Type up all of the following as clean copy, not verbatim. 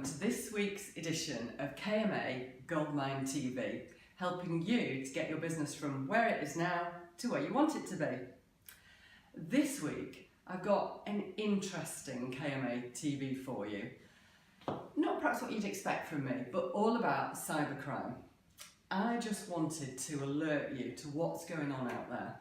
Welcome to this week's edition of KMA Goldmine TV, helping you to get your business from where it is now to where you want it to be. This week I've got an interesting KMA TV for you. Not perhaps what you'd expect from me, but all about cybercrime. I just wanted to alert you to what's going on out there.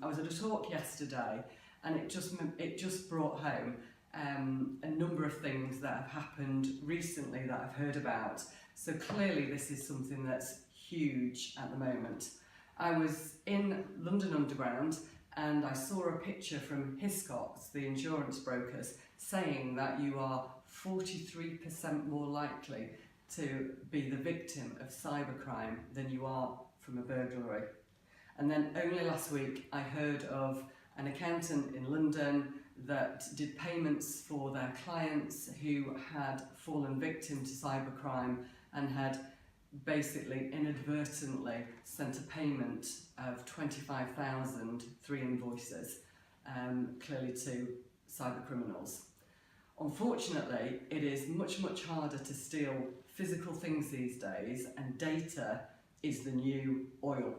I was at a talk yesterday and it just brought home a number of things that have happened recently that I've heard about. So clearly this is something that's huge at the moment. I was in London Underground and I saw a picture from Hiscox, the insurance brokers, saying that you are 43% more likely to be the victim of cybercrime than you are from a burglary. And then only last week I heard of an accountant in London that did payments for their clients who had fallen victim to cybercrime and had basically inadvertently sent a payment of 25,000, 3 invoices, clearly to cyber criminals. Unfortunately, it is much harder to steal physical things these days, and data is the new oil.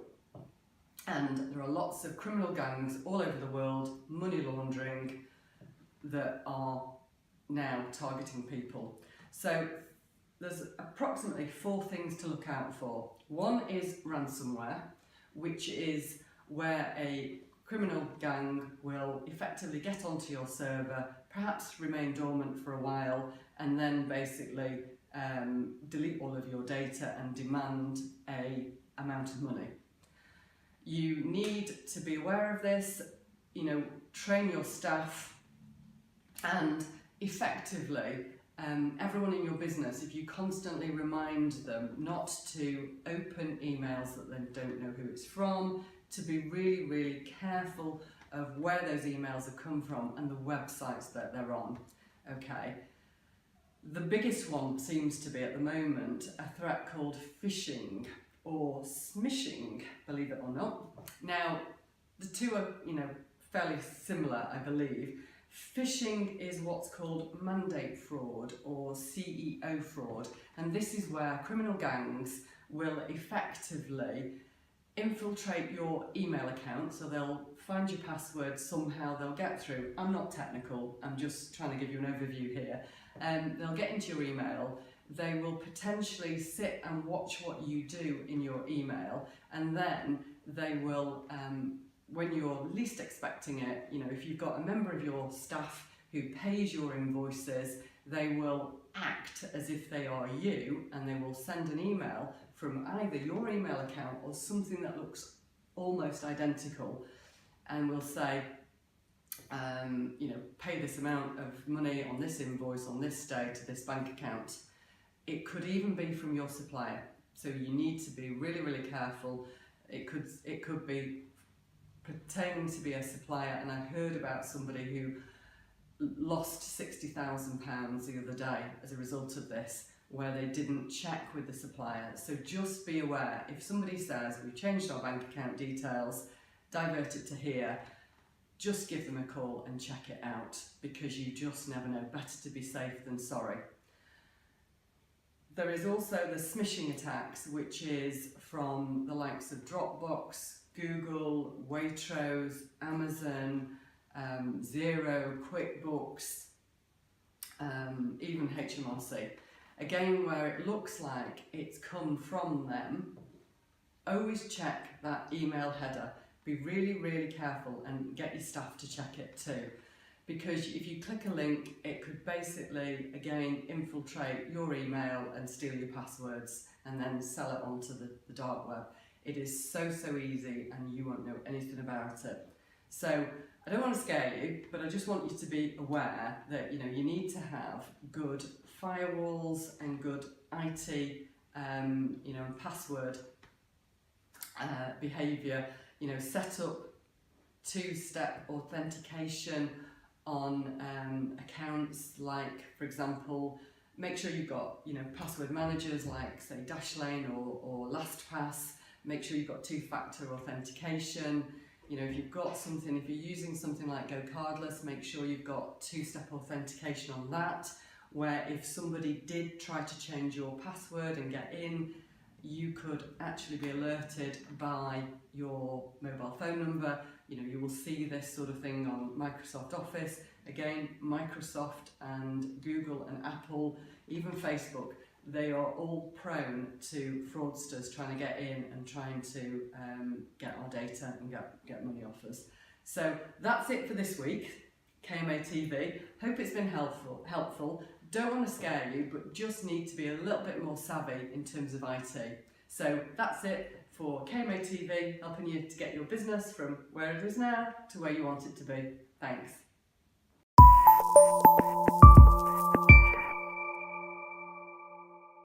And there are lots of criminal gangs all over the world, money laundering, that are now targeting people. So there's approximately 4 things to look out for. One is ransomware, which is where a criminal gang will effectively get onto your server, perhaps remain dormant for a while, and then basically delete all of your data and demand an amount of money. You need to be aware of this, train your staff, and effectively everyone in your business, if you constantly remind them not to open emails that they don't know who it's from, to be really careful of where those emails have come from and the websites that they're on. Okay. The biggest one seems to be at the moment a threat called phishing or smishing, believe it or not. Now, the two are, fairly similar, I believe. Phishing is what's called mandate fraud or CEO fraud, and this is where criminal gangs will effectively infiltrate your email account, so they'll find your password somehow, they'll get through. I'm not technical, I'm just trying to give you an overview here. They'll get into your email, they will potentially sit and watch what you do in your email, and then they will, when you're least expecting it, if you've got a member of your staff who pays your invoices, they will act as if they are you, and they will send an email from either your email account or something that looks almost identical, and will say, pay this amount of money on this invoice on this day to this bank account. It could even be from your supplier, so you need to be really careful. It could be pretending to be a supplier, and I heard about somebody who lost £60,000 the other day as a result of this, where they didn't check with the supplier. So just be aware, if somebody says, we've changed our bank account details, divert it to here, just give them a call and check it out, because you just never know. Better to be safe than sorry. There is also the smishing attacks, which is from the likes of Dropbox, Google, Waitrose, Amazon, Xero, QuickBooks, even HMRC. Again, where it looks like it's come from them, always check that email header. Be really careful and get your staff to check it too. Because if you click a link, it could basically, again, infiltrate your email and steal your passwords and then sell it onto the dark web. It is so easy, and you won't know anything about it. So I don't want to scare you, but I just want you to be aware that you need to have good firewalls and good IT, and password behaviour. Set up 2-step authentication on accounts, like, for example, make sure you've got password managers like, say, Dashlane or LastPass. Make sure you've got 2-factor authentication. If you've got something, if you're using something like Go Cardless, make sure you've got 2-step authentication on that. where if somebody did try to change your password and get in, you could actually be alerted by your mobile phone number. You know, you will see this sort of thing on Microsoft Office. Again, Microsoft and Google and Apple, even Facebook, they are all prone to fraudsters trying to get in and trying to get our data and get money off us. So that's it for this week, KMA TV. Hope it's been helpful. Don't want to scare you, but just need to be a little bit more savvy in terms of IT. So that's it for KMA TV, helping you to get your business from where it is now to where you want it to be. Thanks.